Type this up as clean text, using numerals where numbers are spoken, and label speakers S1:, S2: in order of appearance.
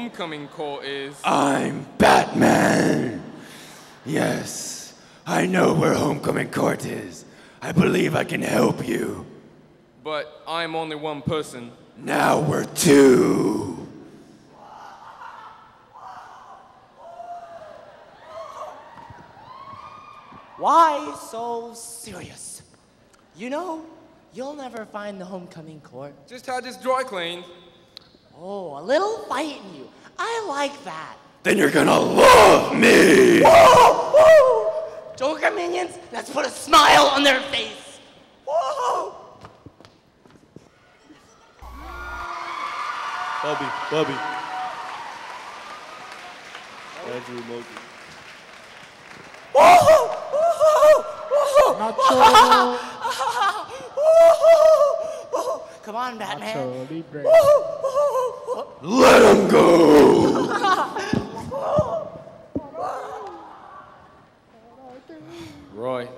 S1: homecoming court is...
S2: I'm Batman! Yes, I know where homecoming court is. I believe I can help you.
S1: But I'm only one person.
S2: Now we're two.
S3: Why so serious? You know, you'll never find the homecoming court.
S1: Just had this dry cleaned.
S3: Oh, a little fight in you. I like that.
S2: Then you're gonna love me!
S3: Whoa! Whoa! Joker minions, let's put a smile on their face. Whoa!
S4: Bubby. Andrew Logan.
S3: Whoa! Whoa!
S5: Nacho.
S3: Come on, Batman.
S5: Nacho Libre.
S2: Let him go!
S1: Roy.